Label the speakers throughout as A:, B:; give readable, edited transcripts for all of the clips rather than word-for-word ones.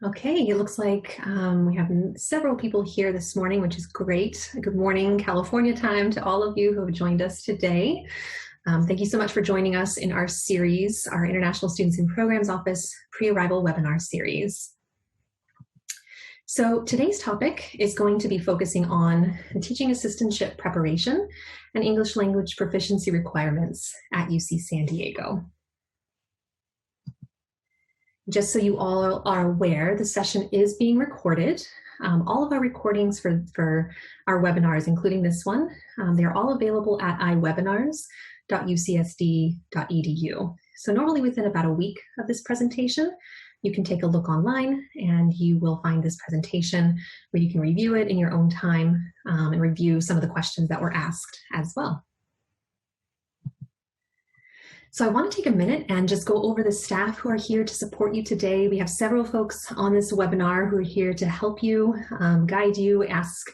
A: Okay, it looks like we have several people here this morning, which is great. Good morning, California time to all of you who have joined us today. Thank you so much for joining us in our series, our International Students in Programs Office Pre-Arrival Webinar Series. So today's topic is going to be focusing on the teaching assistantship preparation and English language proficiency requirements at UC San Diego. Just so you all are aware, the session is being recorded. All of our recordings for our webinars, including this one, they're all available at iwebinars.ucsd.edu. So normally within about a week of this presentation, you can take a look online and you will find this presentation where you can review it in your own time and review some of the questions that were asked as well. So I want to take a minute and just go over the staff who are here to support you today. We have several folks on this webinar who are here to help you, guide you, ask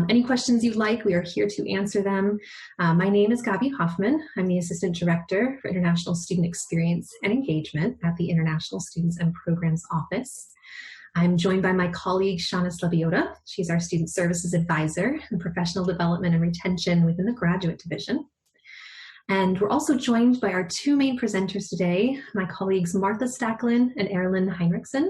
A: any questions you'd like. We are here to answer them. My name is Gabi Hoffman. I'm the Assistant Director for International Student Experience and Engagement at the International Students and Programs Office. I'm joined by my colleague, Shauna Slaviota. She's our Student Services Advisor in Professional Development and Retention within the Graduate Division. And we're also joined by our two main presenters today, my colleagues Martha Stacklin and Erilyn Heinrichsen.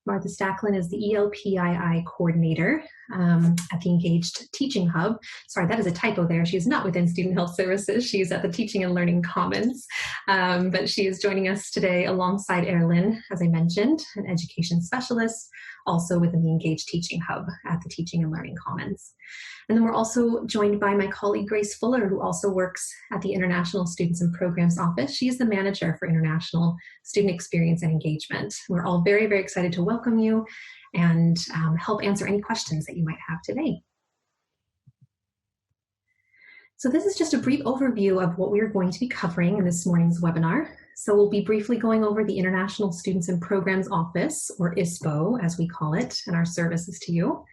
A: Martha Stacklin is the ELPII coordinator at the Engaged Teaching Hub. Sorry, that is a typo there. She is not within Student Health Services. She is at the Teaching and Learning Commons. But she is joining us today alongside Erilyn, as I mentioned, an education specialist, also within the Engaged Teaching Hub at the Teaching and Learning Commons. And then we're also joined by my colleague Grace Fuller, who also works at the International Students and Programs Office. She is the manager for International Student Experience and Engagement. We're all very, very excited to welcome you and help answer any questions that you might have today. So this is just a brief overview of what we're going to be covering in this morning's webinar. So we'll be briefly going over the International Students and Programs Office, or ISPO, as we call it, and our services to you.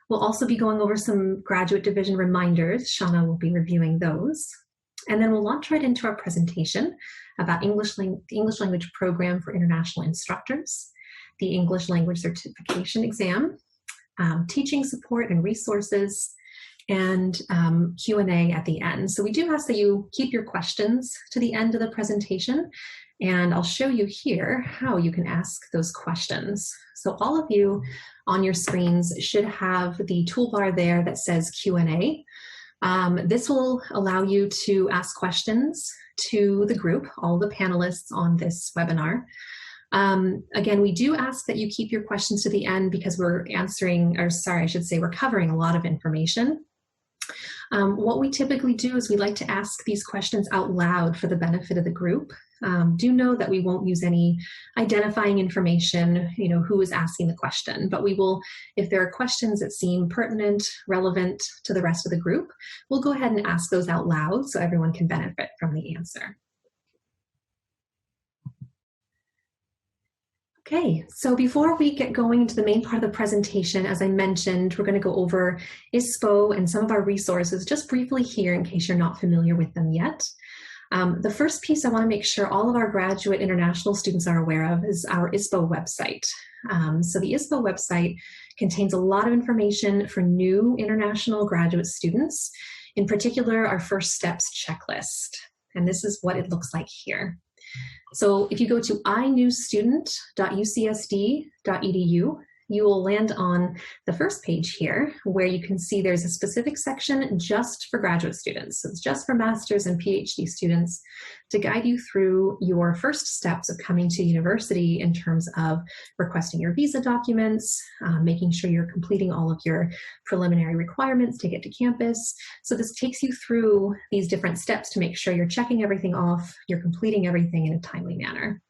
A: We'll also be going over some graduate division reminders. Shauna will be reviewing those. And then we'll launch right into our presentation about the English language program for international instructors, the English language certification exam, teaching support and resources, and Q&A at the end. So we do ask that you keep your questions to the end of the presentation, and I'll show you here how you can ask those questions. So all of you on your screens should have the toolbar there that says Q&A. This will allow you to ask questions to the group, all the panelists on this webinar. Again, we do ask that you keep your questions to the end because we're covering a lot of information. What we typically do is we like to ask these questions out loud for the benefit of the group. Do know that we won't use any identifying information, who is asking the question, but we will, if there are questions that seem pertinent, relevant to the rest of the group, we'll go ahead and ask those out loud so everyone can benefit from the answer. Okay, so before we get going into the main part of the presentation, as I mentioned, we're going to go over ISPO and some of our resources just briefly here in case you're not familiar with them yet. The first piece I want to make sure all of our graduate international students are aware of is our ISPO website. So the ISPO website contains a lot of information for new international graduate students, in particular our first steps checklist. And this is what it looks like here. So if you go to inewstudent.ucsd.edu, you will land on the first page here where you can see there's a specific section just for graduate students. So it's just for master's and PhD students to guide you through your first steps of coming to university in terms of requesting your visa documents, making sure you're completing all of your preliminary requirements to get to campus. So this takes you through these different steps to make sure you're checking everything off, you're completing everything in a timely manner.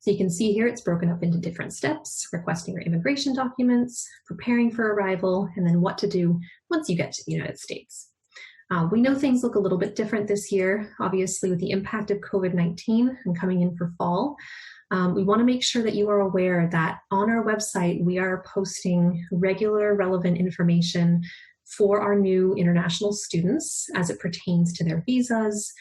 A: So you can see here it's broken up into different steps: requesting your immigration documents, preparing for arrival, and then what to do once you get to the United States. We know things look a little bit different this year, obviously with the impact of COVID-19 and coming in for fall. We want to make sure that you are aware that on our website we are posting regular relevant information for our new international students as it pertains to their visas,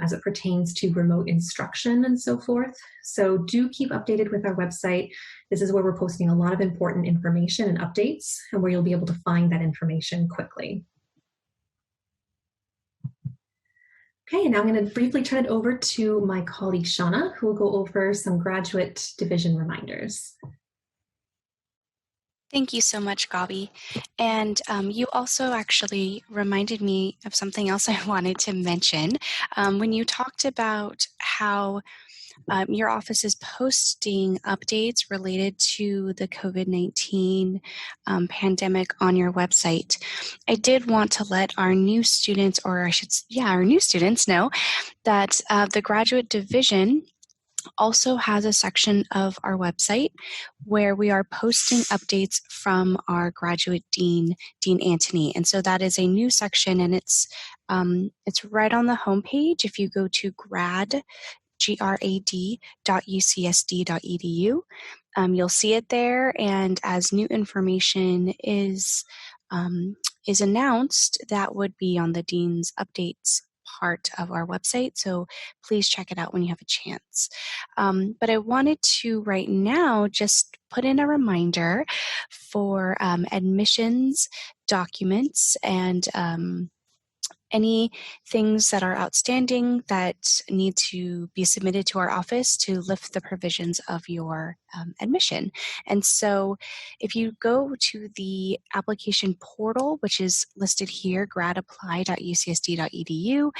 A: as it pertains to remote instruction and so forth. So do keep updated with our website. This is where we're posting a lot of important information and updates, and where you'll be able to find that information quickly. Okay, and now I'm going to briefly turn it over to my colleague Shauna, who will go over some graduate division reminders.
B: Thank you so much, Gabi. And you also actually reminded me of something else I wanted to mention. When you talked about how your office is posting updates related to the COVID-19 pandemic on your website, I did want to let our new students, or our new students know that the graduate division also has a section of our website where we are posting updates from our graduate dean, Dean Antony. And so that is a new section, and it's right on the homepage. If you go to grad.ucsd.edu, you'll see it there. And as new information is announced, that would be on the Dean's Updates part of our website, so please check it out when you have a chance. But I wanted to right now just put in a reminder for admissions documents and any things that are outstanding that need to be submitted to our office to lift the provisions of your admission. And so if you go to the application portal, which is listed here, gradapply.ucsd.edu,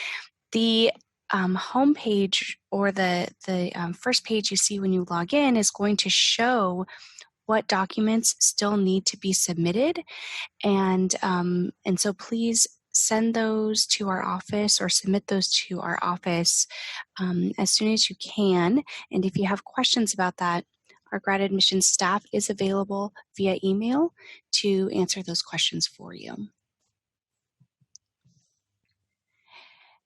B: the homepage, or the first page you see when you log in, is going to show what documents still need to be submitted. And so please send those to our office, or submit those to our office as soon as you can. And if you have questions about that, our grad admissions staff is available via email to answer those questions for you.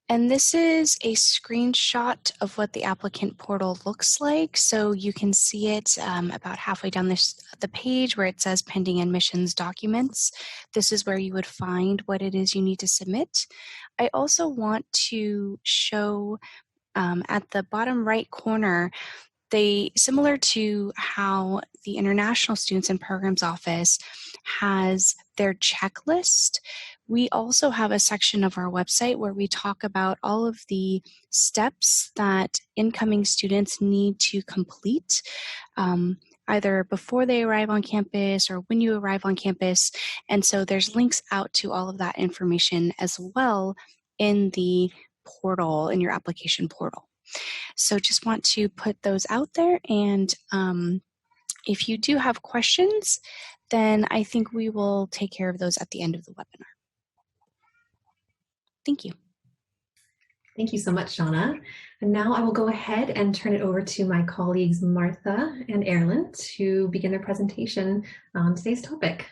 B: And this is a screenshot of what the applicant portal looks like. So you can see it about halfway down the page where it says pending admissions documents. This is where you would find what it is you need to submit. I also want to show at the bottom right corner, similar to how the International Students and Programs Office has their checklist, we also have a section of our website where we talk about all of the steps that incoming students need to complete, either before they arrive on campus or when you arrive on campus. And so there's links out to all of that information as well in the portal, in your application portal. So just want to put those out there, and if you do have questions, then I think we will take care of those at the end of the webinar. Thank you.
A: Thank you so much, Shauna. And now I will go ahead and turn it over to my colleagues Martha and Erilyn to begin their presentation on today's topic.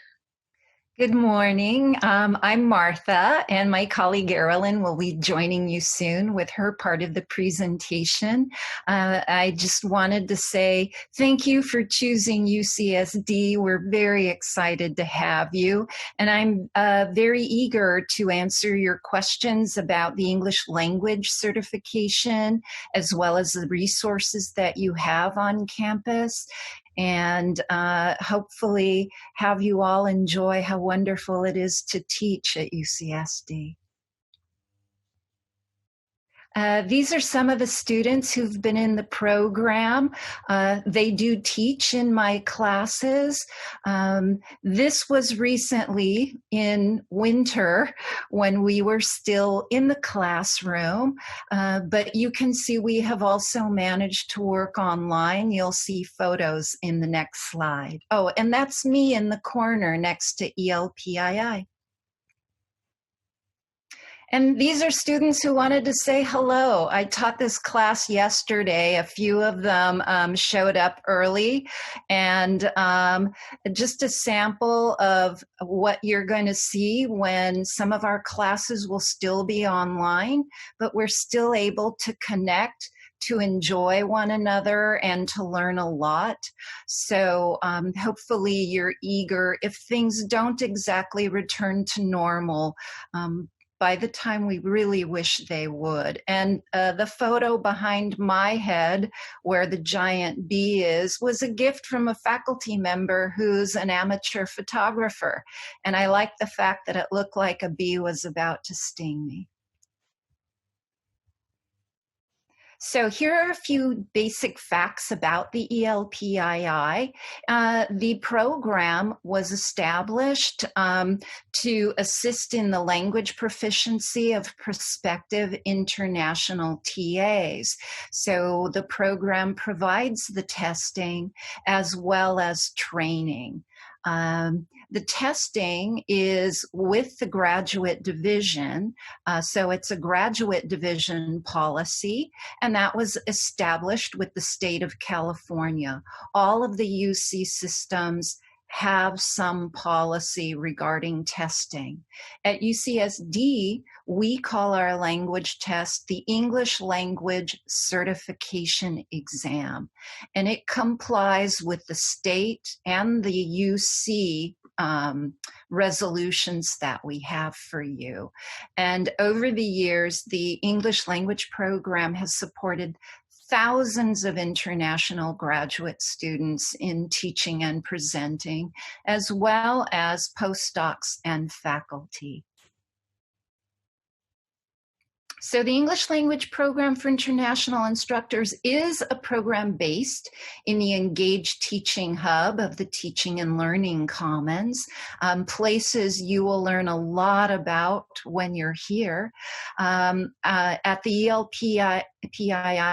C: Good morning. I'm Martha, and my colleague Erilyn will be joining you soon with her part of the presentation. I just wanted to say thank you for choosing UCSD. We're very excited to have you, and I'm very eager to answer your questions about the English language certification, as well as the resources that you have on campus, and hopefully have you all enjoy how wonderful it is to teach at UCSD. These are some of the students who've been in the program. They do teach in my classes. This was recently in winter when we were still in the classroom, but you can see we have also managed to work online. You'll see photos in the next slide. Oh, and that's me in the corner next to ELPII. And these are students who wanted to say hello. I taught this class yesterday. A few of them showed up early, and just a sample of what you're going to see when some of our classes will still be online, but we're still able to connect, to enjoy one another, and to learn a lot. So hopefully you're eager, if things don't exactly return to normal, by the time we really wish they would. And the photo behind my head, where the giant bee is, was a gift from a faculty member who's an amateur photographer. And I like the fact that it looked like a bee was about to sting me. So here are a few basic facts about the ELPII. The program was established to assist in the language proficiency of prospective international TAs. So the program provides the testing as well as training. The testing is with the graduate division, so it's a graduate division policy, and that was established with the state of California. All of the UC systems have some policy regarding testing. At UCSD, we call our language test the English Language Certification Exam, and it complies with the state and the UC resolutions that we have for you. And over the years, the English language program has supported thousands of international graduate students in teaching and presenting, as well as postdocs and faculty. So the English language program for international instructors is a program based in the Engage Teaching Hub of the Teaching and Learning Commons, places you will learn a lot about when you're here. At the ELPII,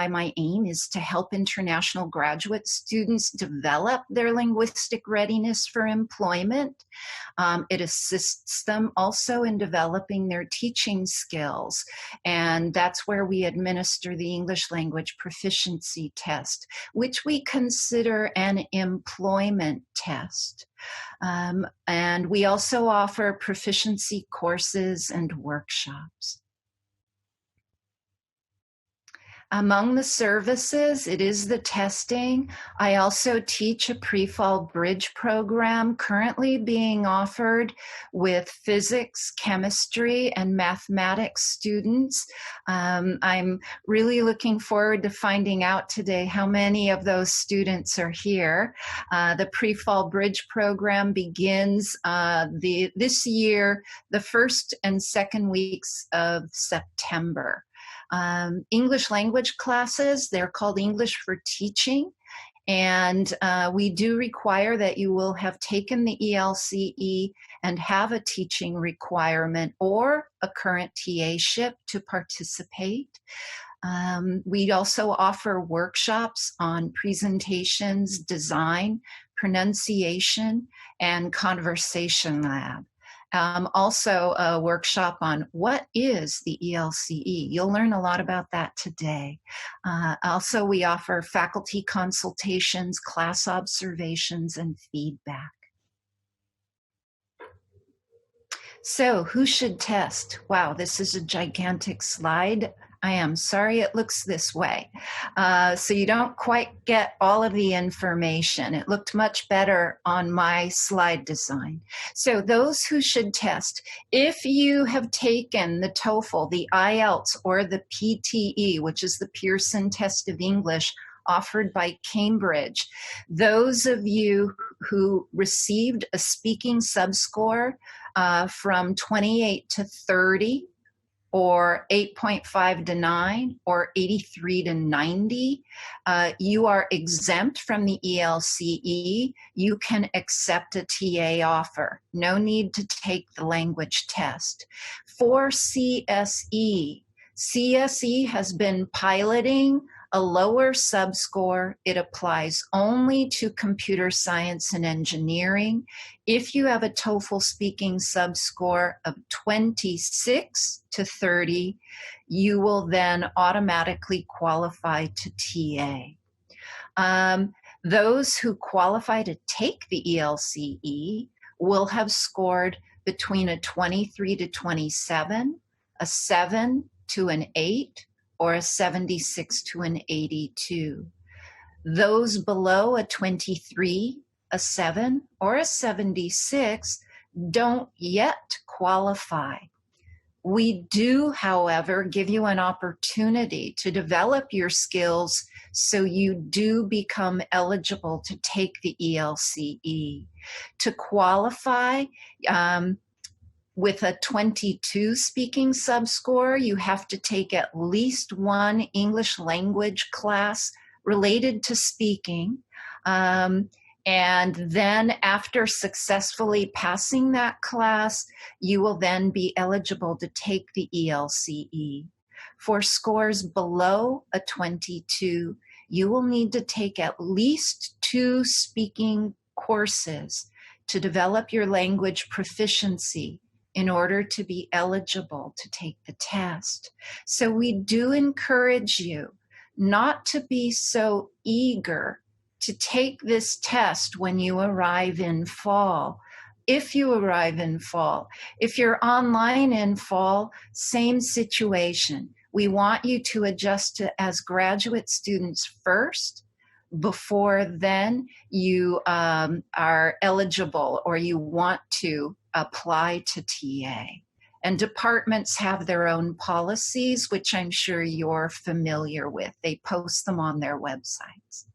C: my aim is to help international graduate students develop their linguistic readiness for employment. It assists them also in developing their teaching skills, and that's where we administer the English language proficiency test, which we consider an employment test. And we also offer proficiency courses and workshops. Among the services, it is the testing. I also teach a pre-fall bridge program currently being offered with physics, chemistry, and mathematics students. I'm really looking forward to finding out today how many of those students are here. The pre-fall bridge program begins this year, the first and second weeks of September. English language classes, they're called English for Teaching, and we do require that you will have taken the ELCE and have a teaching requirement or a current TA-ship to participate. We also offer workshops on presentations, design, pronunciation, and conversation lab. Also a workshop on what is the ELCE. You'll learn a lot about that today. Also, we offer faculty consultations, class observations, and feedback. So who should test? Wow, this is a gigantic slide. I am sorry it looks this way. So you don't quite get all of the information. It looked much better on my slide design. So those who should test, if you have taken the TOEFL, the IELTS, or the PTE, which is the Pearson Test of English offered by Cambridge, those of you who received a speaking subscore from 28 to 30, or 8.5 to 9, or 83 to 90, you are exempt from the ELCE. You can accept a TA offer. No need to take the language test. For CSE, CSE has been piloting a lower subscore. It applies only to computer science and engineering. If you have a TOEFL speaking subscore of 26 to 30, you will then automatically qualify to TA. Those who qualify to take the ELCE will have scored between a 23 to 27, a 7 to an 8, or a 76 to an 82. Those below a 23, a 7, or a 76 don't yet qualify. We do, however, give you an opportunity to develop your skills so you do become eligible to take the ELCE. To qualify, with a 22 speaking subscore, you have to take at least one English language class related to speaking. And then after successfully passing that class, you will then be eligible to take the ELCE. For scores below a 22, you will need to take at least 2 speaking courses to develop your language proficiency in order to be eligible to take the test. So we do encourage you not to be so eager to take this test when you arrive in fall. If you arrive in fall, if you're online in fall, same situation. We want you to adjust to as graduate students first, before then you are eligible or you want to apply to TA. And departments have their own policies, which I'm sure you're familiar with. They post them on their websites.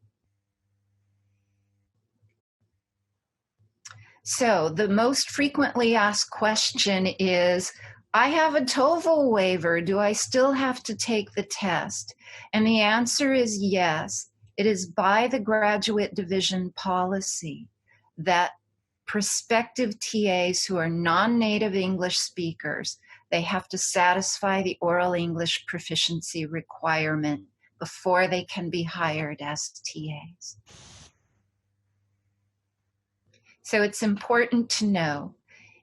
C: So the most frequently asked question is, I have a TOEFL waiver. Do I still have to take the test? And the answer is yes. It is by the graduate division policy that prospective TAs who are non-native English speakers, they have to satisfy the oral English proficiency requirement before they can be hired as TAs. So it's important to know,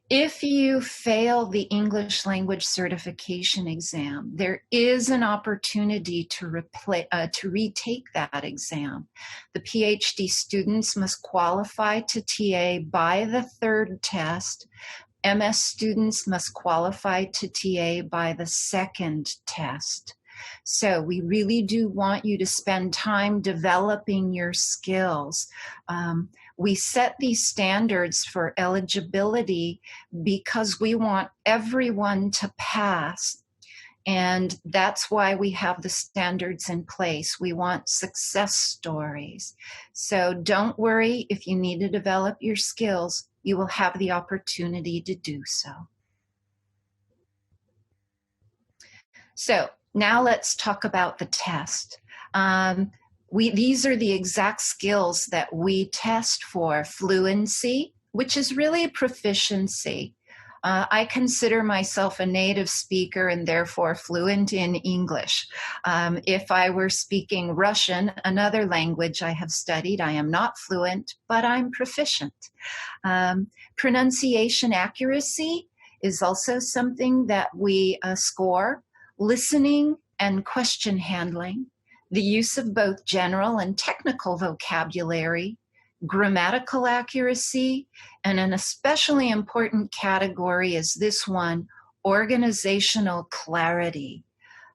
C: if you fail the English language certification exam, there is an opportunity to retake that exam. The PhD students must qualify to TA by the 3rd test. MS students must qualify to TA by the 2nd test. So we really do want you to spend time developing your skills. We set these standards for eligibility because we want everyone to pass. And that's why we have the standards in place. We want success stories. So don't worry, if you need to develop your skills, you will have the opportunity to do so. So now let's talk about the test. These are the exact skills that we test for: fluency, which is really proficiency. I consider myself a native speaker and therefore fluent in English. If I were speaking Russian, another language I have studied, I am not fluent, but I'm proficient. Pronunciation accuracy is also something that we score. Listening and question handling, the use of both general and technical vocabulary, grammatical accuracy, and an especially important category is this one, organizational clarity.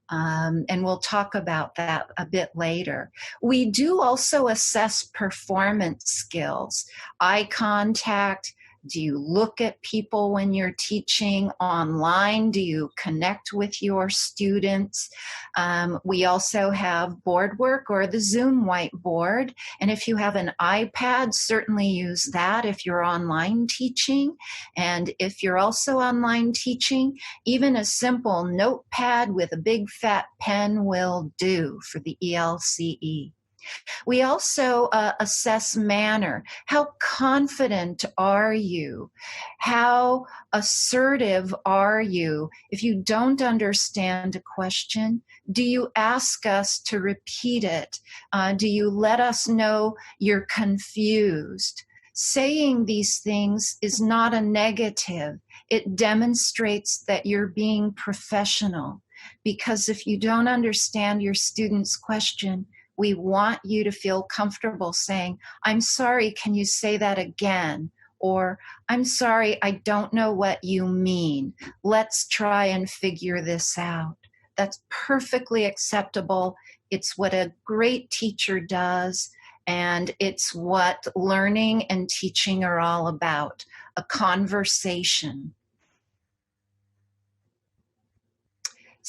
C: And we'll talk about that a bit later. We do also assess performance skills, eye contact. Do you look at people when you're teaching online? Do you connect with your students? We also have board work or the Zoom whiteboard. And if you have an iPad, certainly use that if you're online teaching. And if you're also online teaching, even a simple notepad with a big fat pen will do for the ELCE. We also assess manner. How confident are you? How assertive are you? If you don't understand a question, do you ask us to repeat it? Do you let us know you're confused? Saying these things is not a negative. It demonstrates that you're being professional. Because if you don't understand your student's question, we want you to feel comfortable saying, I'm sorry, can you say that again? Or, I'm sorry, I don't know what you mean. Let's try and figure this out. That's perfectly acceptable. It's what a great teacher does, and it's what learning and teaching are all about, a conversation.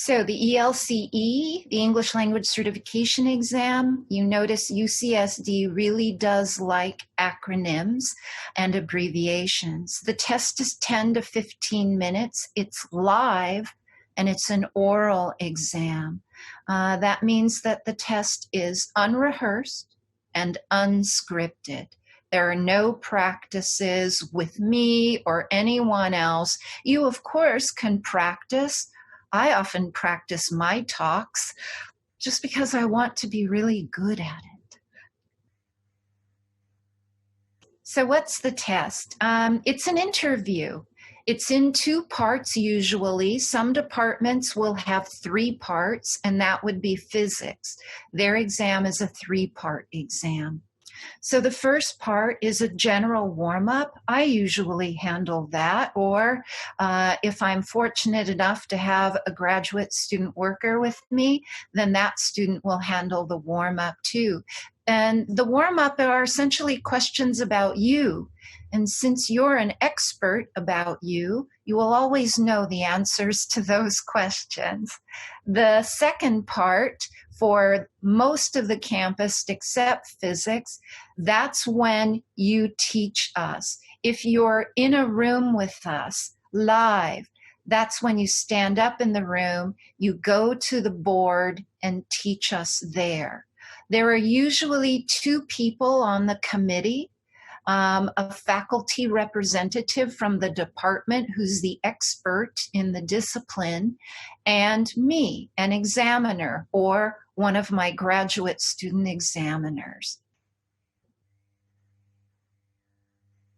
C: So the ELCE, the English Language Certification Exam, you notice UCSD really does like acronyms and abbreviations. The test is 10 to 15 minutes. It's live and it's an oral exam. That means that the test is unrehearsed and unscripted. There are no practices with me or anyone else. You, of course, can practice. I often practice my talks just because I want to be really good at it. So what's the test? It's an interview. It's in 2 parts usually. Some departments will have 3 parts, and that would be physics. Their exam is a 3-part exam. So the first part is a general warm-up. I usually handle that, or if I'm fortunate enough to have a graduate student worker with me, then that student will handle the warm-up too. And the warm-up are essentially questions about you. And since you're an expert about you, you will always know the answers to those questions. The second part, for most of the campus except physics, that's when you teach us. If you're in a room with us live, that's when you stand up in the room, you go to the board and teach us there. There are usually 2 people on the committee. A faculty representative from the department who's the expert in the discipline, and me, an examiner, or one of my graduate student examiners.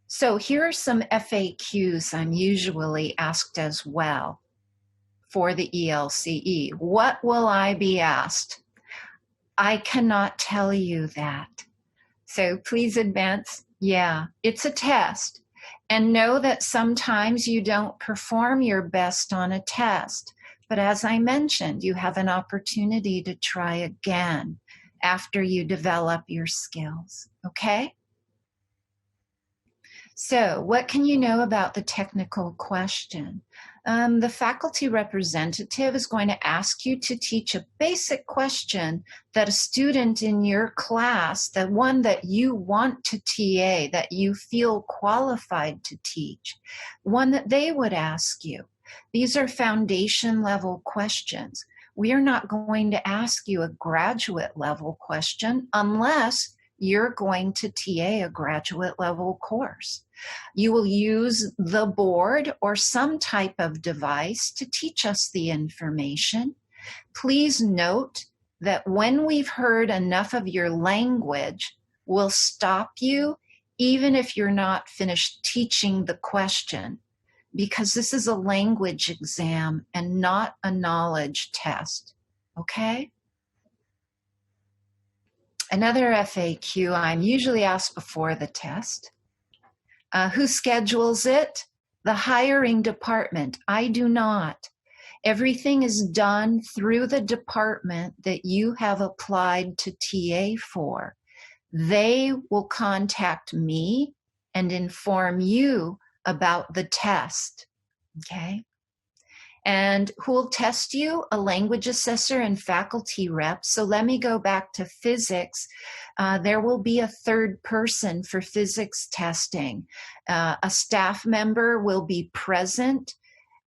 C: So here are some FAQs I'm usually asked as well for the ELCE. What will I be asked? I cannot tell you that. So please advance. Yeah, it's a test. And know that sometimes you don't perform your best on a test. But as I mentioned, you have an opportunity to try again after you develop your skills, okay? So what can you know about the technical question? The faculty representative is going to ask you to teach a basic question that a student in your class, the one that you want to TA, that you feel qualified to teach, one that they would ask you. These are foundation level questions. We are not going to ask you a graduate level question unless you're going to TA a graduate level course. You will use the board or some type of device to teach us the information. Please note that when we've heard enough of your language, we'll stop you even if you're not finished teaching the question, because this is a language exam and not a knowledge test, okay? Another FAQ I'm usually asked before the test. Who schedules it? The hiring department. I do not. Everything is done through the department that you have applied to TA for. They will contact me and inform you about the test, okay? And who will test you? A language assessor and faculty rep. So let me go back to physics. There will be a third person for physics testing. A staff member will be present,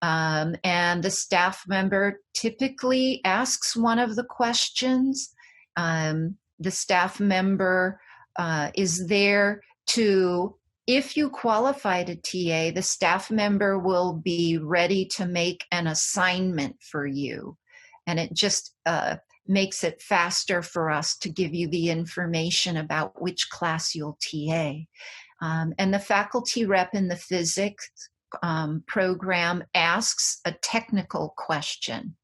C: and the staff member typically asks one of the questions. The staff member is there to, if you qualify to TA, the staff member will be ready to make an assignment for you. And it just makes it faster for us to give you the information about which class you'll TA. And the faculty rep in the physics program asks a technical question.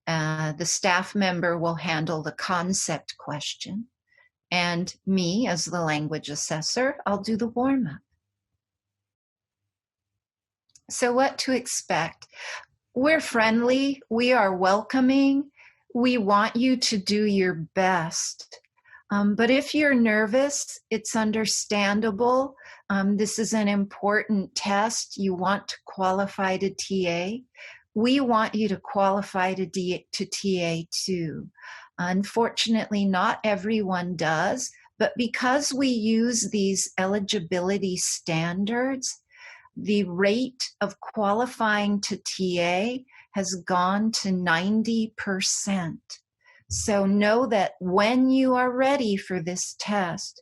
C: The staff member will handle the concept question. And me, as the language assessor, I'll do the warm-up. So what to expect? We're friendly, we are welcoming, we want you to do your best. But if you're nervous, it's understandable. This is an important test. You want to qualify to TA. we want you to qualify to TA2. Unfortunately, not everyone does, but because we use these eligibility standards, the rate of qualifying to TA has gone to 90%. So know that when you are ready for this test,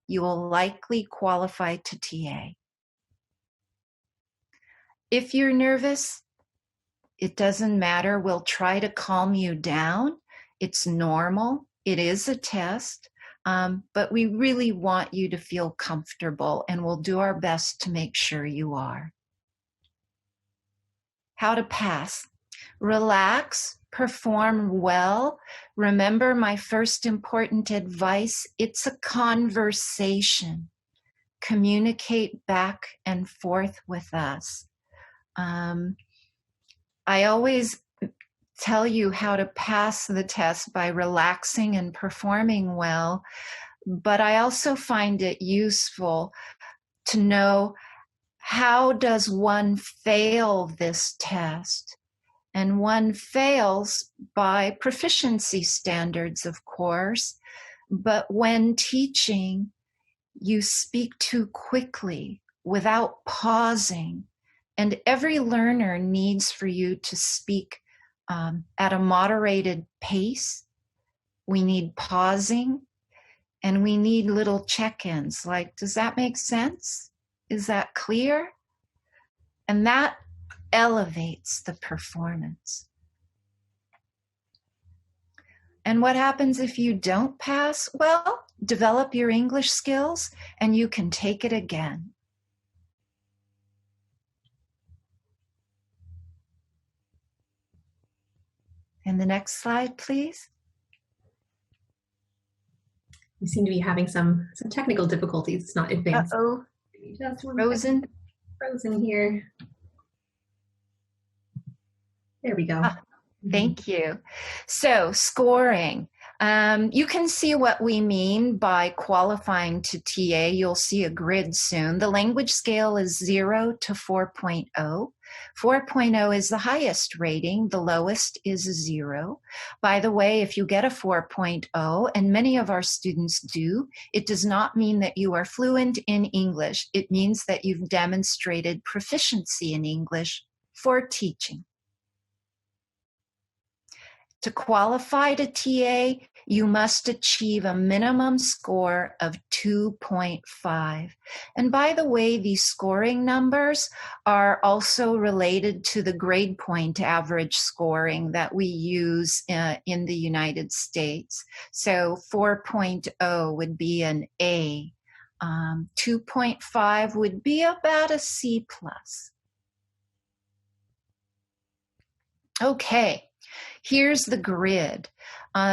C: you will likely qualify to TA. If you're nervous, it doesn't matter. We'll try to calm you down. It's normal. It is a test, but we really want you to feel comfortable, and we'll do our best to make sure you are. How to pass. Relax, perform well. Remember my first important advice, it's a conversation. Communicate back and forth with us. I always tell you how to pass the test by relaxing and performing well, but I also find it useful to know, how does one fail this test? And one fails by proficiency standards, of course, but when teaching, you speak too quickly without pausing, and every learner needs for you to speak at a moderated pace. We need pausing, and we need little check-ins, like, does that make sense? Is that clear? And that elevates the performance. And what happens if you don't pass? Well, develop your English skills and you can take it again. And the next slide, please.
A: We seem to be having some technical difficulties. It's not advanced.
C: Uh-oh.
A: Just frozen here. There we go.
C: Thank you. So scoring. You can see what we mean by qualifying to TA. You'll see a grid soon. The language scale is 0 to 4.0. 4.0 is the highest rating. The lowest is 0. By the way, if you get a 4.0, and many of our students do, it does not mean that you are fluent in English. It means that you've demonstrated proficiency in English for teaching. To qualify to TA, you must achieve a minimum score of 2.5. And by the way, these scoring numbers are also related to the grade point average scoring that we use in the United States. So 4.0 would be an A. 2.5 would be about a C+. Okay. Here's the grid.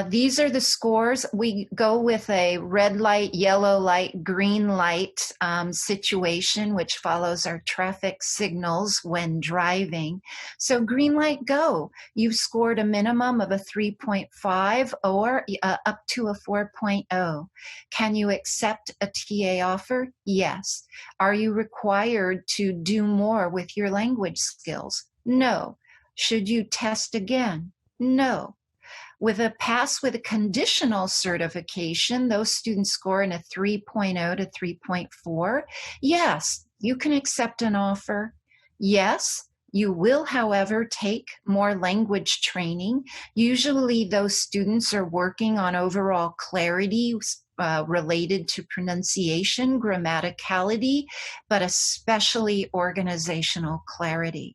C: These are the scores. We go with a red light, yellow light, green light situation, which follows our traffic signals when driving. So green light, go. You've scored a minimum of a 3.5 or up to a 4.0. Can you accept a TA offer? Yes. Are you required to do more with your language skills? No. Should you test again? No. With a pass with a conditional certification, those students score in a 3.0 to 3.4. Yes, you can accept an offer. Yes, you will, however, take more language training. Usually those students are working on overall clarity related to pronunciation, grammaticality, but especially organizational clarity.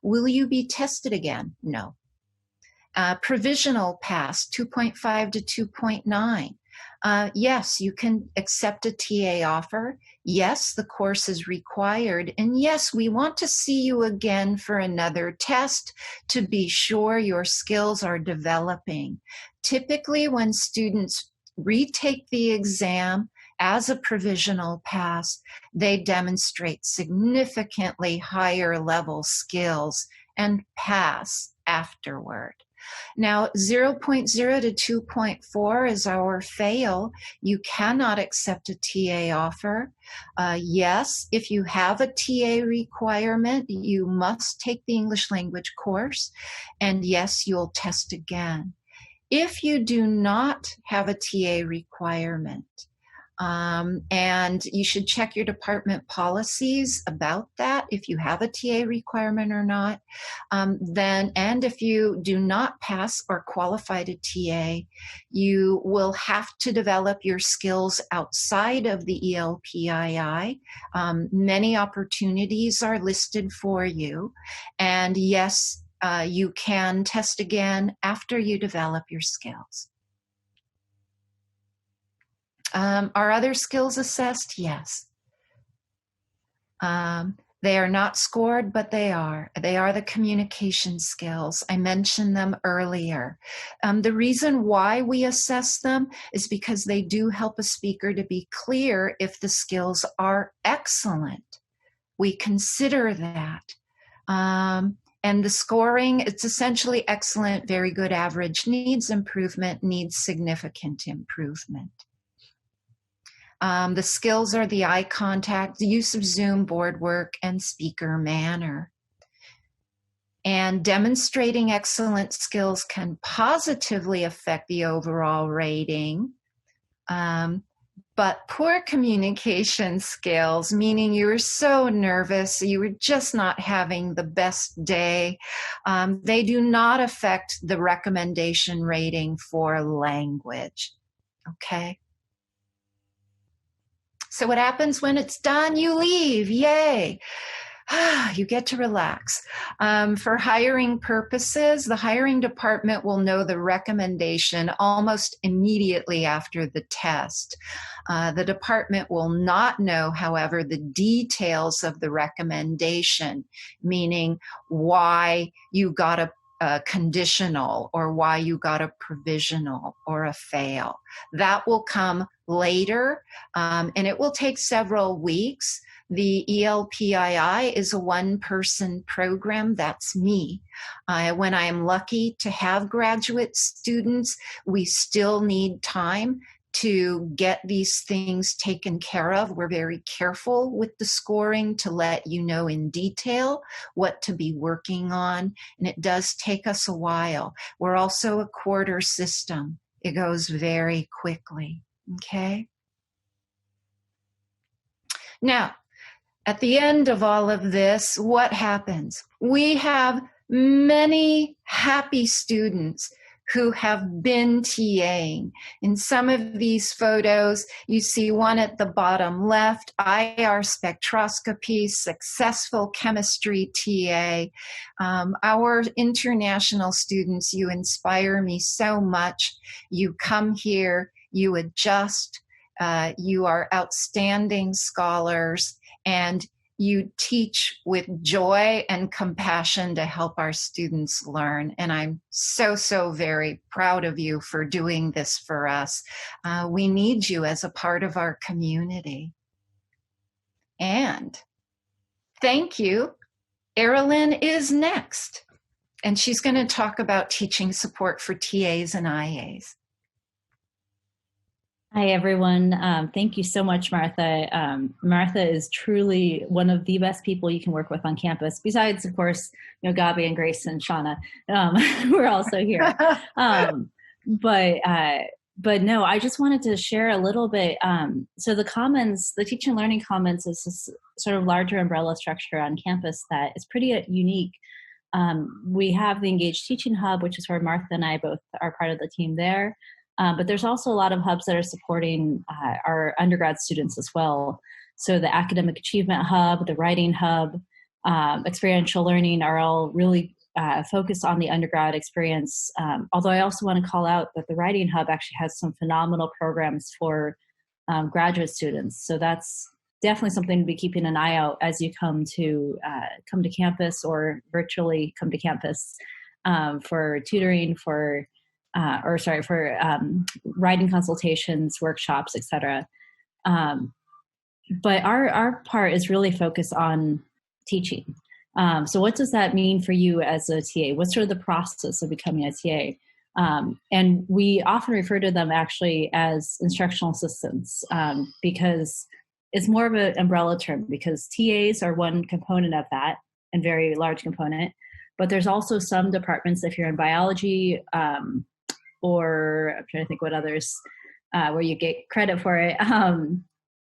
C: Will you be tested again? No. Provisional pass, 2.5 to 2.9. Yes, you can accept a TA offer. Yes, the course is required. And yes, we want to see you again for another test to be sure your skills are developing. Typically, when students retake the exam as a provisional pass, they demonstrate significantly higher level skills and pass afterward. Now, 0.0 to 2.4 is our fail. You cannot accept a TA offer. Yes, if you have a TA requirement, you must take the English language course, and yes, you'll test again. If you do not have a TA requirement, and you should check your department policies about that, if you have a TA requirement or not. And if you do not pass or qualify to TA, you will have to develop your skills outside of the ELPII. Many opportunities are listed for you. And yes, you can test again after you develop your skills. Are other skills assessed? Yes. They are not scored, but they are. They are the communication skills. I mentioned them earlier. The reason why we assess them is because they do help a speaker to be clear if the skills are excellent. We consider that. And the scoring, it's essentially excellent, very good, average, needs improvement, needs significant improvement. The skills are the eye contact, the use of Zoom, board work, and speaker manner. And demonstrating excellent skills can positively affect the overall rating. But poor communication skills, meaning you were so nervous, you were just not having the best day, they do not affect the recommendation rating for language. Okay? So what happens when it's done? You leave, yay. You get to relax. For hiring purposes, the hiring department will know the recommendation almost immediately after the test. The department will not know, however, the details of the recommendation, meaning why you got a conditional or why you got a provisional or a fail. That will come later, and it will take several weeks. The ELPII is a one-person program. That's me. When I am lucky to have graduate students, we still need time to get these things taken care of. We're very careful with the scoring to let you know in detail what to be working on, and it does take us a while. We're also a quarter system. It goes very quickly, okay? Now, at the end of all of this, what happens? We have many happy students who have been TAing. In some of these photos, you see one at the bottom left, IR spectroscopy, successful chemistry TA. Our international students, you inspire me so much. You come here, you adjust, you are outstanding scholars, and you teach with joy and compassion to help our students learn. And I'm so, so very proud of you for doing this for us. We need you as a part of our community. And thank you. Erilyn is next, and she's going to talk about teaching support for TAs and IAs.
D: Hi, everyone. Thank you so much, Martha. Martha is truly one of the best people you can work with on campus, besides, of course, Gabi and Grace and Shauna, who are also here. But no, I just wanted to share a little bit. So the Commons, the Teaching and Learning Commons is this sort of larger umbrella structure on campus that is pretty unique. We have the Engaged Teaching Hub, which is where Martha and I both are part of the team there. But there's also a lot of hubs that are supporting our undergrad students as well. So the Academic Achievement Hub, the Writing Hub, Experiential Learning are all really focused on the undergrad experience. Although I also want to call out that the Writing Hub actually has some phenomenal programs for graduate students. So that's definitely something to be keeping an eye out as you come to campus or virtually come to campus for tutoring, for writing consultations, workshops, etc. But our part is really focused on teaching. So what does that mean for you as a TA? What's sort of the process of becoming a TA? And we often refer to them actually as instructional assistants because it's more of an umbrella term, because TAs are one component of that, and very large component. But there's also some departments, if you're in biology, or I'm trying to think what others, where you get credit for it,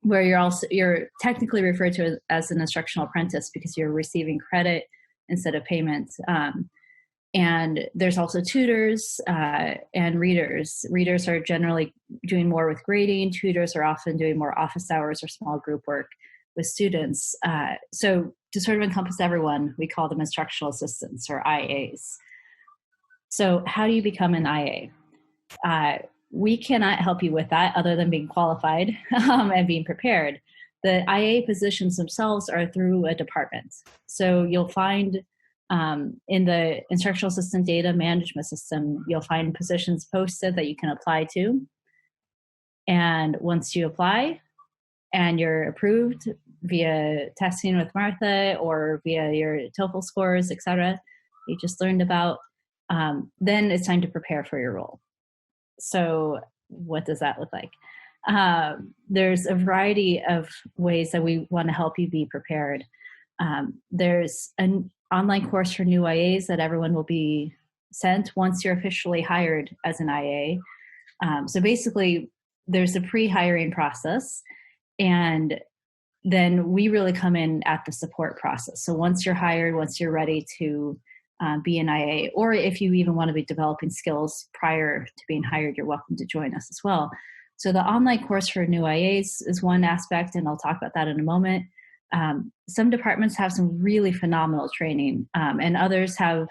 D: where you're technically referred to as an instructional apprentice because you're receiving credit instead of payment. And there's also tutors and readers. Readers are generally doing more with grading. Tutors are often doing more office hours or small group work with students. So to sort of encompass everyone, we call them instructional assistants, or IAs. So how do you become an IA? We cannot help you with that other than being qualified and being prepared. The IA positions themselves are through a department. So you'll find in the Instructional Assistant Data Management System, you'll find positions posted that you can apply to. And once you apply and you're approved via testing with Martha or via your TOEFL scores, etc., you just learned about, then it's time to prepare for your role. So what does that look like? There's a variety of ways that we want to help you be prepared. There's an online course for new IAs that everyone will be sent once you're officially hired as an IA. So basically, there's a pre-hiring process, and then we really come in at the support process. So once you're hired, once you're ready to be an IA, or if you even want to be developing skills prior to being hired, you're welcome to join us as well. So the online course for new IAs is one aspect, and I'll talk about that in a moment. Some departments have some really phenomenal training, and others have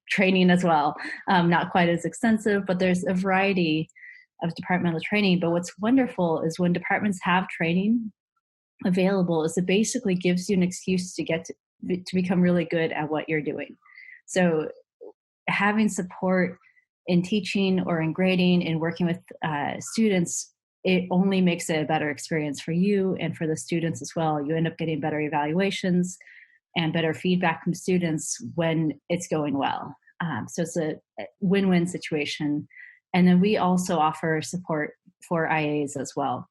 D: training as well. Not quite as extensive, but there's a variety of departmental training. But what's wonderful is when departments have training available, is it basically gives you an excuse to get to become really good at what you're doing. So having support in teaching or in grading and working with students, it only makes it a better experience for you and for the students as well. You end up getting better evaluations and better feedback from students when it's going well. So it's a win-win situation. And then we also offer support for IAs as well.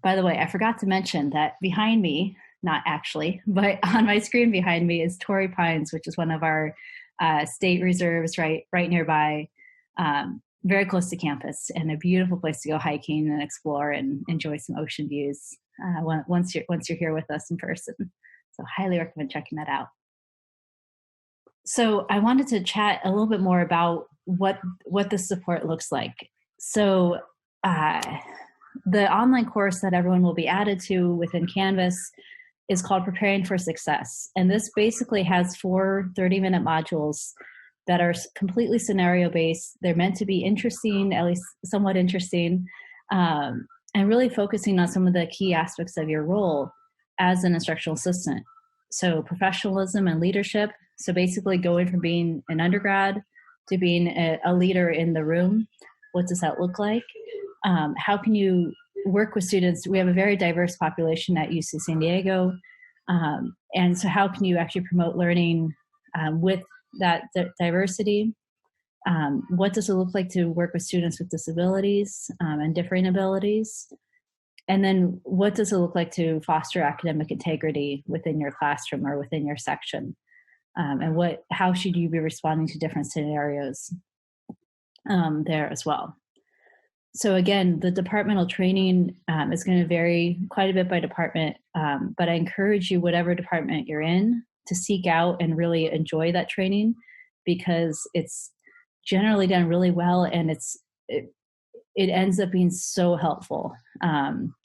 D: By the way, I forgot to mention that behind me, not actually, but on my screen behind me is Torrey Pines, which is one of our state reserves right nearby, very close to campus, and a beautiful place to go hiking and explore and enjoy some ocean views once you're here with us in person. So highly recommend checking that out. So I wanted to chat a little bit more about what the support looks like. So the online course that everyone will be added to within Canvas is called Preparing for Success. And this basically has 4 30-minute modules that are completely scenario-based. They're meant to be interesting, at least somewhat interesting, and really focusing on some of the key aspects of your role as an instructional assistant. So professionalism and leadership. So basically going from being an undergrad to being a leader in the room. What does that look like? How can you work with students? We have a very diverse population at UC San Diego. And so how can you actually promote learning with that diversity? What does it look like to work with students with disabilities and differing abilities? And then what does it look like to foster academic integrity within your classroom or within your section? And how should you be responding to different scenarios there as well? So again, the departmental training is going to vary quite a bit by department, but I encourage you, whatever department you're in, to seek out and really enjoy that training, because it's generally done really well, and it ends up being so helpful.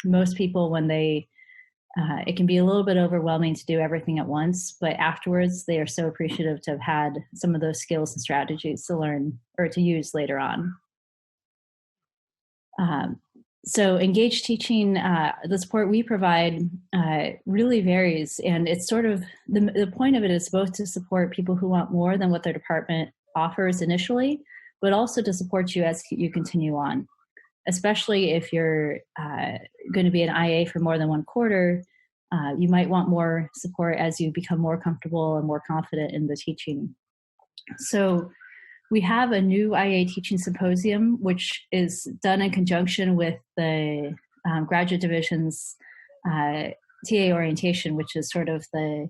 D: Most people, when it can be a little bit overwhelming to do everything at once, but afterwards they are so appreciative to have had some of those skills and strategies to learn or to use later on. So engaged teaching, the support we provide really varies, and it's sort of, the point of it is both to support people who want more than what their department offers initially, but also to support you as you continue on. Especially if you're going to be an IA for more than one quarter, you might want more support as you become more comfortable and more confident in the teaching. So we have a new IA teaching symposium, which is done in conjunction with the graduate division's TA orientation, which is sort of the,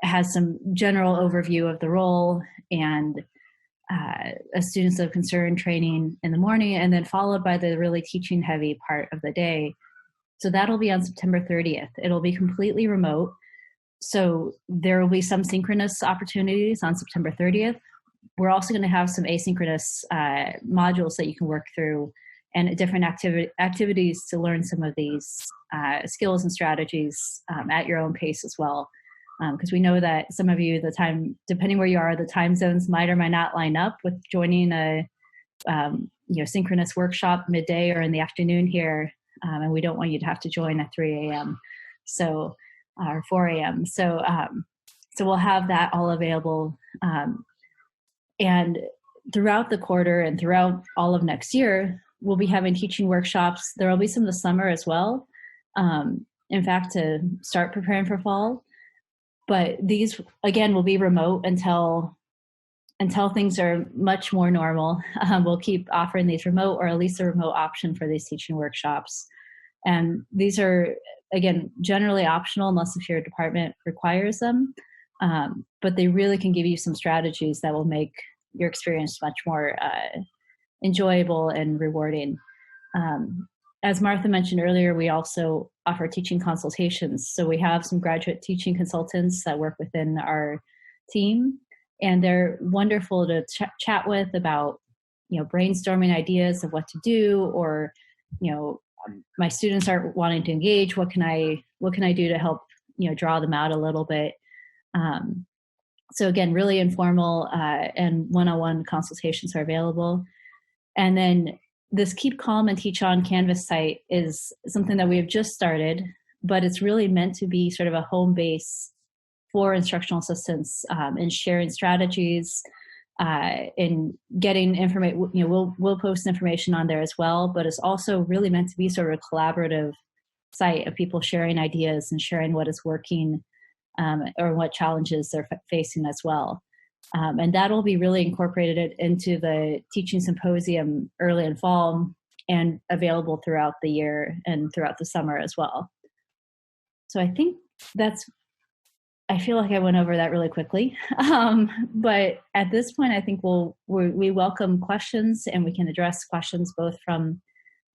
D: has some general overview of the role and a students of concern training in the morning, and then followed by the really teaching heavy part of the day. So that'll be on September 30th. It'll be completely remote. So there will be some synchronous opportunities on September 30th. We're also going to have some asynchronous modules that you can work through and different activities to learn some of these skills and strategies at your own pace as well. Because we know that some of you, the time, depending where you are, the time zones might or might not line up with joining a synchronous workshop midday or in the afternoon here, and we don't want you to have to join at 3 a.m. So or 4 a.m. So we'll have that all available, and throughout the quarter and throughout all of next year, we'll be having teaching workshops. There will be some of the summer as well. In fact, to start preparing for fall. But these, again, will be remote until things are much more normal. We'll keep offering these remote, or at least a remote option for these teaching workshops. And these are, again, generally optional unless if your department requires them. But they really can give you some strategies that will make your experience much more enjoyable and rewarding. As Martha mentioned earlier, we also offer teaching consultations. So we have some graduate teaching consultants that work within our team, and they're wonderful to chat with about, brainstorming ideas of what to do, or, my students aren't wanting to engage. What can I do to help, draw them out a little bit? So again, really informal and one-on-one consultations are available. And then this Keep Calm and Teach On Canvas site is something that we have just started, but it's really meant to be sort of a home base for instructional assistants in sharing strategies, in getting information. We'll post information on there as well, but it's also really meant to be sort of a collaborative site of people sharing ideas and sharing what is working or what challenges they're facing as well. And that'll be really incorporated into the teaching symposium early in fall and available throughout the year and throughout the summer as well. So I think I feel like I went over that really quickly. But at this point, I think we welcome questions, and we can address questions both from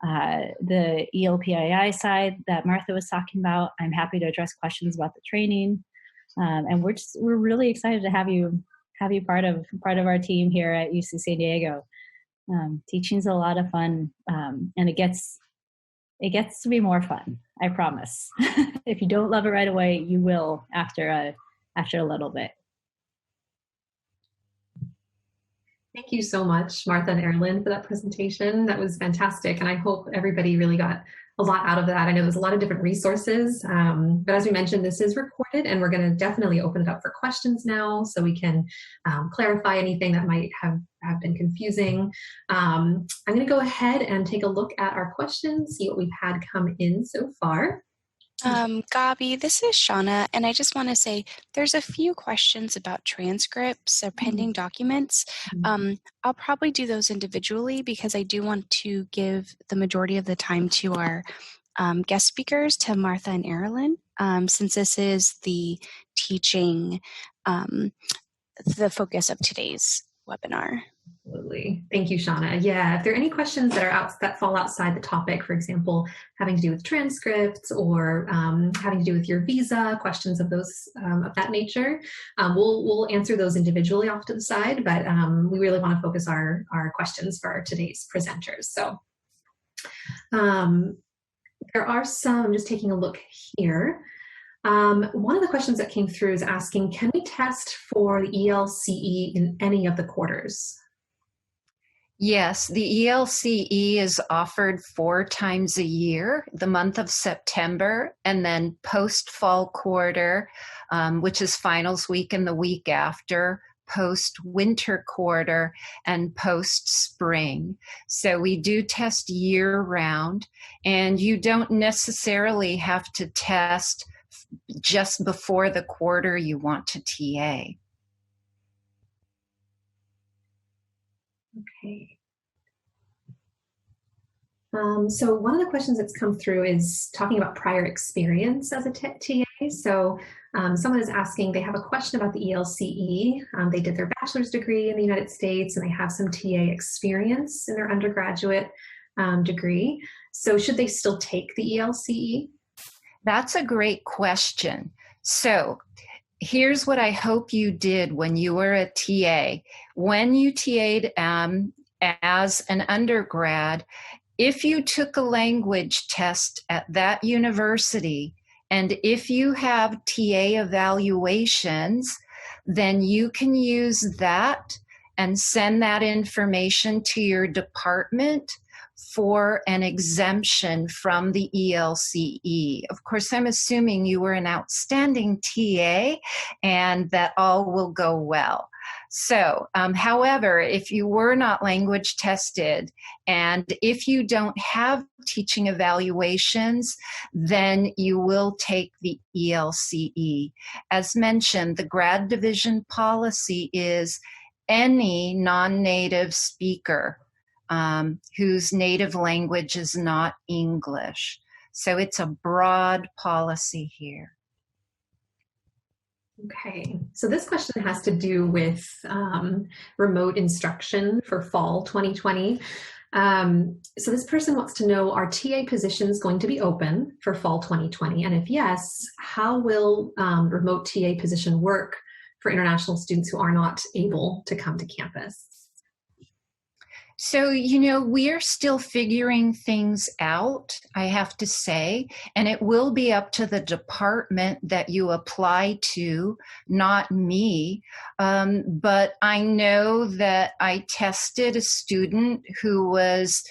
D: the ELPII side that Martha was talking about. I'm happy to address questions about the training. And we're really excited to have you part of our team here at UC San Diego. Teaching's a lot of fun, and it gets to be more fun, I promise. If you don't love it right away, you will after a little bit.
A: Thank you so much, Martha and Erilyn, for that presentation. That was fantastic, and I hope everybody really got a lot out of that. I know there's a lot of different resources, but as we mentioned, this is recorded, and we're going to definitely open it up for questions now, so we can clarify anything that might have been confusing. I'm going to go ahead and take a look at our questions, see what we've had come in so far.
B: Gabi, this is Shauna, and I just want to say there's a few questions about transcripts or pending documents. I'll probably do those individually because I do want to give the majority of the time to our guest speakers, to Martha and Erilyn, since this is the teaching, the focus of today's webinar.
A: Absolutely. Thank you, Shauna. Yeah, if there are any questions that fall outside the topic, for example, having to do with transcripts or having to do with your visa, questions of that nature, we'll answer those individually off to the side, but we really want to focus our questions for today's presenters. So there are some, I'm just taking a look here. One of the questions that came through is asking, can we test for the ELCE in any of the quarters?
C: Yes, the ELCE is offered 4 times a year, the month of September, and then post-fall quarter, which is finals week and the week after, post-winter quarter, and post-spring. So we do test year-round, and you don't necessarily have to test just before the quarter you want to TA.
A: Okay. So one of the questions that's come through is talking about prior experience as a TA. So someone is asking, they have a question about the ELCE. They did their bachelor's degree in the United States and they have some TA experience in their undergraduate degree. So should they still take the ELCE?
C: That's a great question. So here's what I hope you did when you were a TA. When you TA'd as an undergrad, if you took a language test at that university, and if you have TA evaluations, then you can use that and send that information to your department for an exemption from the ELCE. Of course, I'm assuming you were an outstanding TA and that all will go well. So, however, if you were not language tested and if you don't have teaching evaluations, then you will take the ELCE. As mentioned, the grad division policy is any non-native speaker whose native language is not English. So it's a broad policy here.
A: Okay, so this question has to do with remote instruction for fall 2020. So this person wants to know, are TA positions going to be open for fall 2020? And if yes, how will remote TA position work for international students who are not able to come to campus?
C: So, we're still figuring things out, I have to say, and it will be up to the department that you apply to, not me. But I know that I tested a student who was,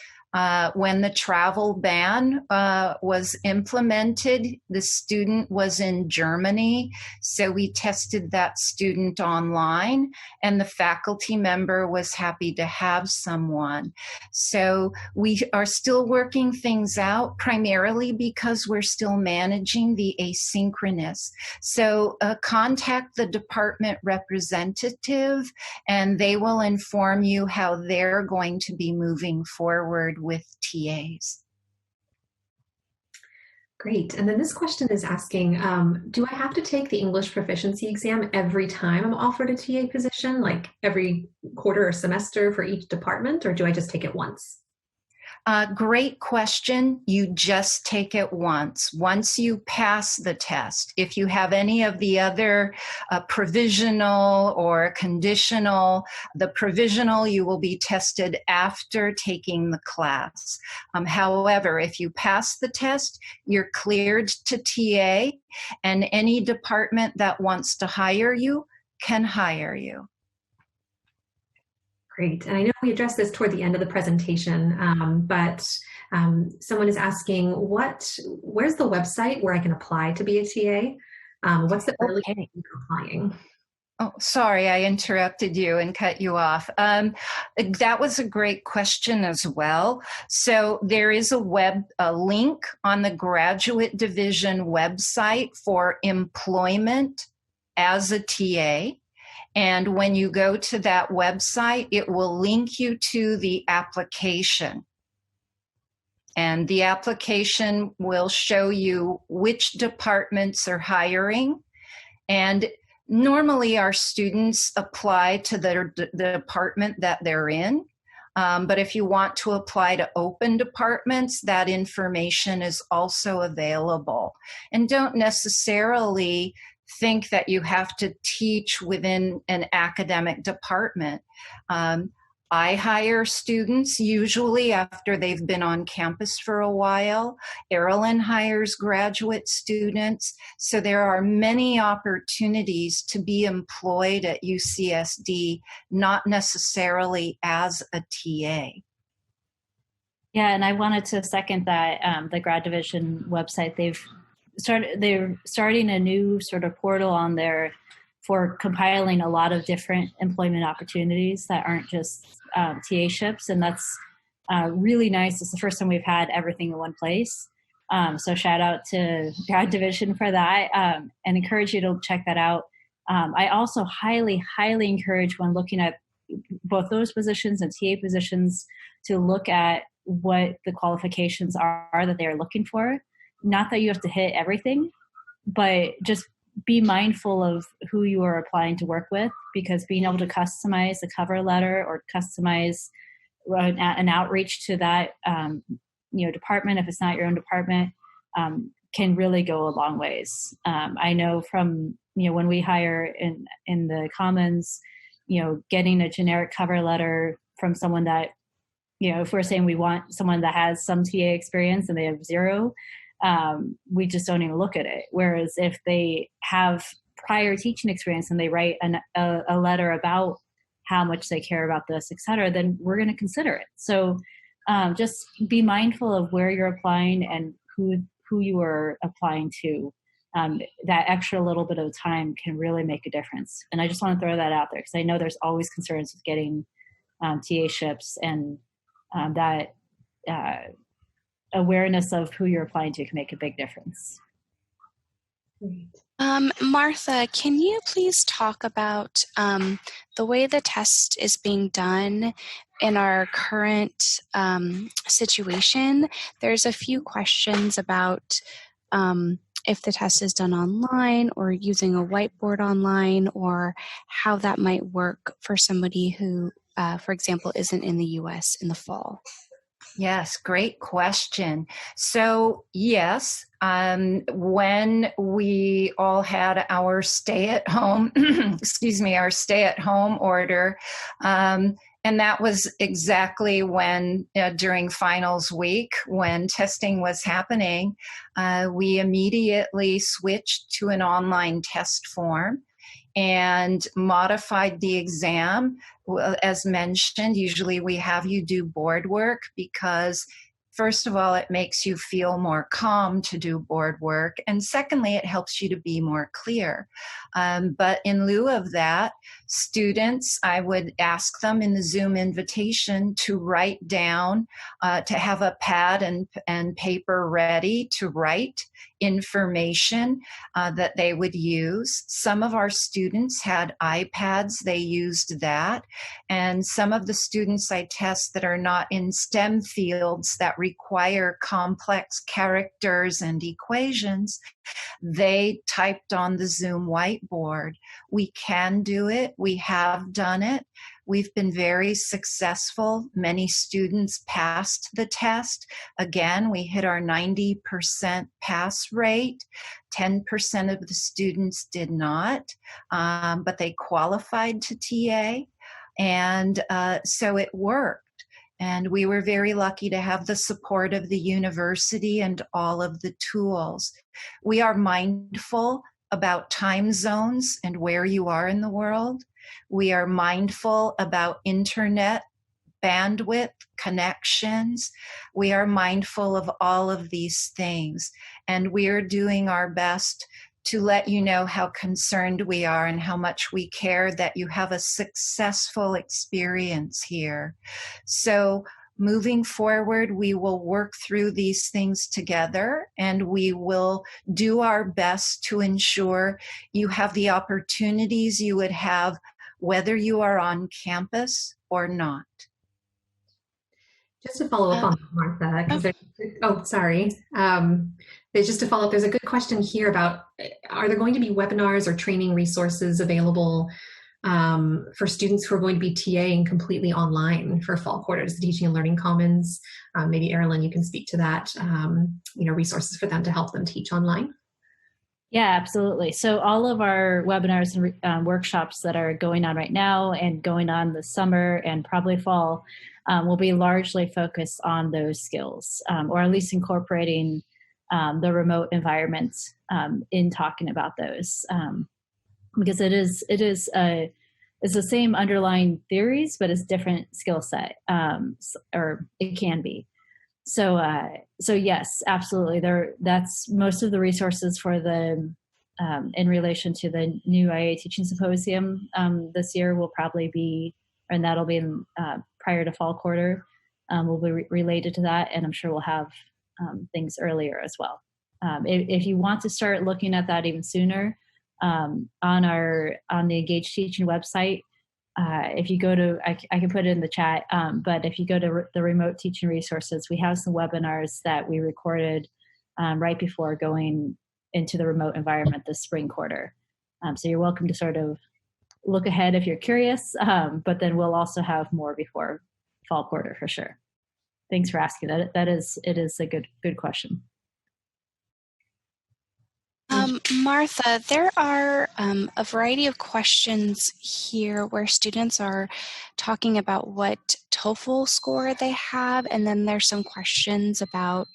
C: when the travel ban was implemented, the student was in Germany. So we tested that student online and the faculty member was happy to have someone. So we are still working things out, primarily because we're still managing the asynchronous. So contact the department representative and they will inform you how they're going to be moving forward with TAs.
A: Great. And then this question is asking, do I have to take the English proficiency exam every time I'm offered a TA position, like every quarter or semester for each department, or do I just take it once?
C: Great question. You just take it once. Once you pass the test, if you have any of the other provisional or conditional, the provisional you will be tested after taking the class. However, if you pass the test, you're cleared to TA, and any department that wants to hire you can hire you.
A: Great. And I know we addressed this toward the end of the presentation, but someone is asking, where's the website where I can apply to be a TA? What's the earliest for applying?
C: Oh, sorry, I interrupted you and cut you off. That was a great question as well. So there is a link on the graduate division website for employment as a TA. And when you go to that website, it will link you to the application. And the application will show you which departments are hiring. And normally our students apply to the department that they're in. But if you want to apply to open departments, that information is also available. And don't necessarily think that you have to teach within an academic department. I hire students usually after they've been on campus for a while. Erilyn hires graduate students. So there are many opportunities to be employed at UCSD, not necessarily as a TA.
D: Yeah, and I wanted to second that. The grad division website, they're starting a new sort of portal on there for compiling a lot of different employment opportunities that aren't just TA-ships, and that's really nice. It's the first time we've had everything in one place. So shout out to Grad Division for that, and encourage you to check that out. I also highly, highly encourage when looking at both those positions and TA positions to look at what the qualifications are that they're looking for. Not that you have to hit everything, but just be mindful of who you are applying to work with, because being able to customize the cover letter or customize an outreach to that department, if it's not your own department, can really go a long ways. I know from when we hire in the Commons, getting a generic cover letter from someone that, if we're saying we want someone that has some TA experience and they have zero, we just don't even look at it. Whereas if they have prior teaching experience and they write a letter about how much they care about this, et cetera, then we're going to consider it. So just be mindful of where you're applying and who you are applying to. That extra little bit of time can really make a difference. And I just want to throw that out there because I know there's always concerns with getting TA-ships, and that awareness of who you're applying to can make a big difference.
B: Martha, can you please talk about the way the test is being done in our current situation? There's a few questions about if the test is done online or using a whiteboard online, or how that might work for somebody who, for example, isn't in the U.S. in the fall.
C: Yes, great question. So yes, when we all had our stay-at-home, our stay-at-home order, and that was exactly when, during finals week, when testing was happening, we immediately switched to an online test form and modified the exam. As mentioned, usually we have you do board work because, first of all, it makes you feel more calm to do board work. And secondly, it helps you to be more clear. But in lieu of that, students, I would ask them in the Zoom invitation to write down, to have a pad and paper ready to write information that they would use. Some of our students had iPads, they used that. And some of the students I test that are not in STEM fields that require complex characters and equations, they typed on the Zoom whiteboard. We can do it. We have done it. We've been very successful. Many students passed the test. Again, we hit our 90% pass rate. 10% of the students did not, but they qualified to TA. And so it worked. And we were very lucky to have the support of the university and all of the tools. We are mindful about time zones and where you are in the world. We are mindful about internet bandwidth, connections. We are mindful of all of these things. And we are doing our best to let you know how concerned we are and how much we care that you have a successful experience here. So moving forward, we will work through these things together, and we will do our best to ensure you have the opportunities you would have whether you are on campus or not.
A: Just to follow up on Martha, just to follow up, there's a good question here about, are there going to be webinars or training resources available for students who are going to be TAing completely online for fall quarter? Does the Teaching and Learning Commons, maybe Erilyn, you can speak to that, resources for them to help them teach online?
D: Yeah, absolutely. So all of our webinars and workshops that are going on right now and going on this summer and probably fall will be largely focused on those skills, or at least incorporating the remote environment in talking about those, because it's the same underlying theories, but it's different skill set, or it can be. So yes, absolutely. That's most of the resources for the in relation to the new IA Teaching Symposium this year will probably be, and that'll be in, prior to fall quarter, will be related to that, and I'm sure we'll have things earlier as well. If you want to start looking at that even sooner, on the Engage Teaching website, if you go to, I can put it in the chat, but if you go to the remote teaching resources, we have some webinars that we recorded right before going into the remote environment this spring quarter. So you're welcome to sort of look ahead if you're curious, but then we'll also have more before fall quarter for sure. Thanks for asking that. It is a good question.
B: Martha, there are a variety of questions here where students are talking about what TOEFL score they have, and then there's some questions about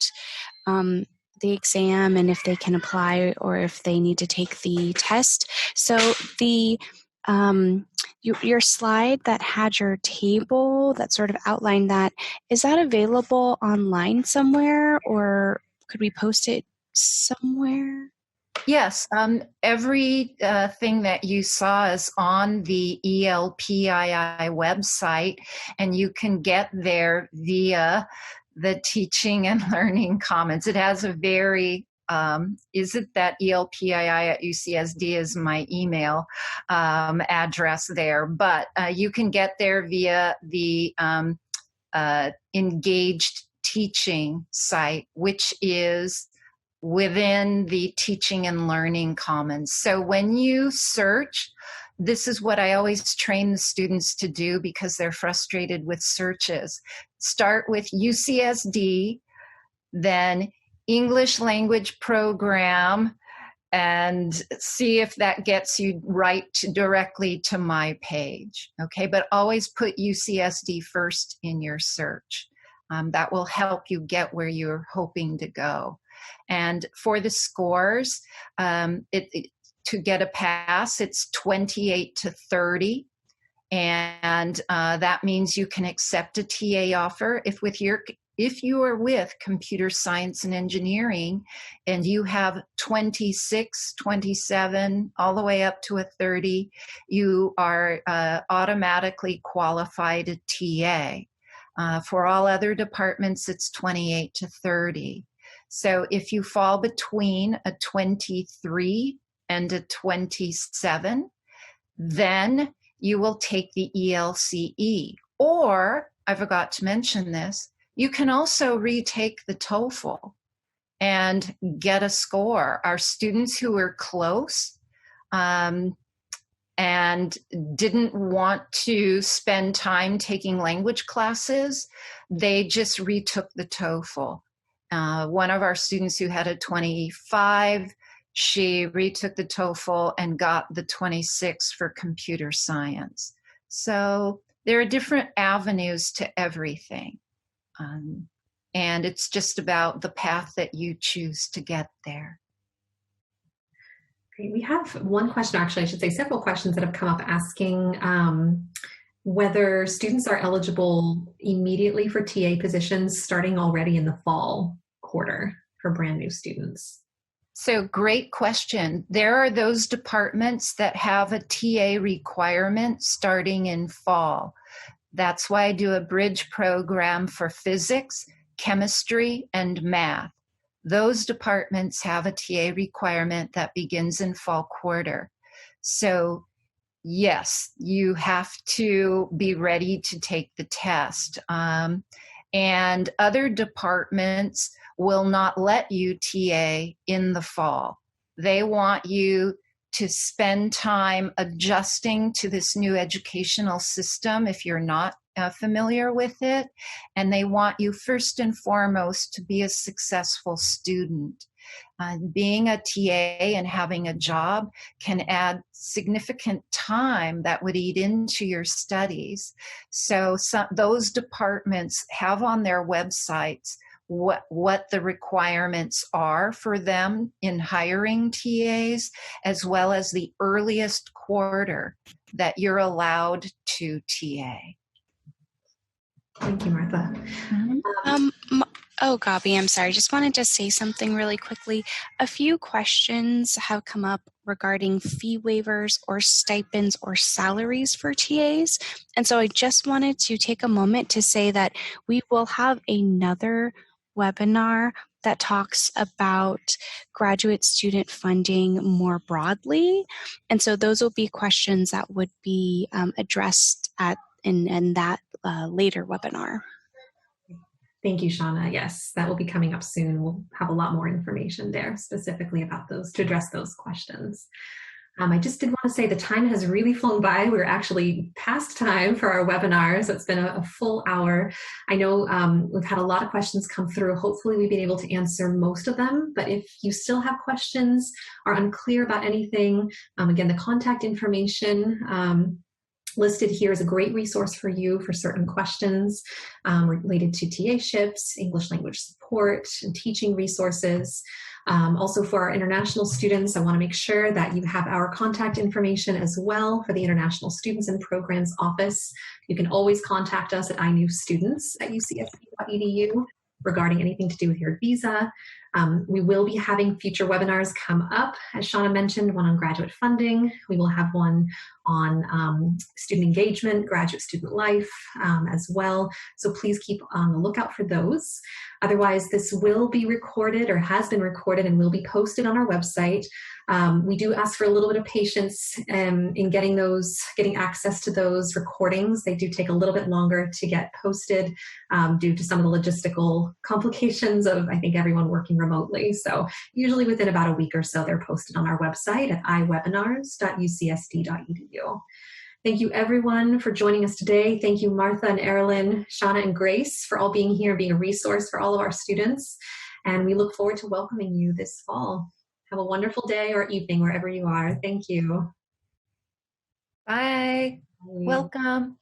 B: the exam and if they can apply or if they need to take the test. So the your slide that had your table that sort of outlined that, is that available online somewhere, or could we post it somewhere?
C: Yes, every thing that you saw is on the ELPII website, and you can get there via the Teaching and Learning Commons. It has a very, is it that ELPII at UCSD is my email address there, but you can get there via the Engaged Teaching site, which is within the Teaching and Learning Commons. So when you search, this is what I always train the students to do because they're frustrated with searches. Start with UCSD, then English Language Program, and see if that gets you directly to my page. Okay, but always put UCSD first in your search. That will help you get where you're hoping to go. And for the scores, to get a pass, it's 28 to 30. And that means you can accept a TA offer. If you are with computer science and engineering and you have 26, 27, all the way up to a 30, you are automatically qualified a TA. For all other departments, it's 28 to 30. So if you fall between a 23 and a 27, then you will take the ELCE. Or, I forgot to mention this, you can also retake the TOEFL and get a score. Our students who are close and didn't want to spend time taking language classes, they just retook the TOEFL. One of our students who had a 25, she retook the TOEFL and got the 26 for computer science. So there are different avenues to everything. And it's just about the path that you choose to get there.
A: Great. We have one question, actually, I should say several questions that have come up asking whether students are eligible immediately for TA positions starting already in the fall quarter for brand new students.
C: So great question. There are those departments that have a TA requirement starting in fall. That's why I do a bridge program for physics, chemistry, and math. Those departments have a TA requirement that begins in fall quarter. So yes, you have to be ready to take the test. And other departments will not let you TA in the fall. They want you to spend time adjusting to this new educational system if you're not familiar with it. And they want you first and foremost to be a successful student. Being a TA and having a job can add significant time that would eat into your studies. So those departments have on their websites what the requirements are for them in hiring TAs, as well as the earliest quarter that you're allowed to TA.
A: Thank you, Martha.
B: Oh, Gabi, I'm sorry. Just wanted to say something really quickly. A few questions have come up regarding fee waivers or stipends or salaries for TAs. And so I just wanted to take a moment to say that we will have another webinar that talks about graduate student funding more broadly. And so those will be questions that would be addressed in that later webinar.
A: Thank you, Shauna. Yes, that will be coming up soon. We'll have a lot more information there specifically about those to address those questions. I just did want to say the time has really flown by. We're actually past time for our webinar, so it's been a full hour. I know we've had a lot of questions come through. Hopefully we've been able to answer most of them, but if you still have questions, are unclear about anything, again, the contact information listed here is a great resource for you for certain questions related to TA-ships, English language support, and teaching resources. Also for our international students, I want to make sure that you have our contact information as well for the International Students and Programs Office. You can always contact us at inewstudents@ucsd.edu regarding anything to do with your visa. We will be having future webinars come up. As Shauna mentioned, one on graduate funding. We will have one on student engagement, graduate student life as well. So please keep on the lookout for those. Otherwise, this will be recorded or has been recorded and will be posted on our website. We do ask for a little bit of patience in getting access to those recordings. They do take a little bit longer to get posted due to some of the logistical complications of, I think, everyone working remotely. So usually within about a week or so, they're posted on our website at iwebinars.ucsd.edu. Thank you, everyone, for joining us today. Thank you, Martha and Erilyn, Shauna and Grace, for all being here and being a resource for all of our students. And we look forward to welcoming you this fall. Have a wonderful day or evening wherever you are. Thank you.
C: Bye.
A: Bye.
C: Welcome.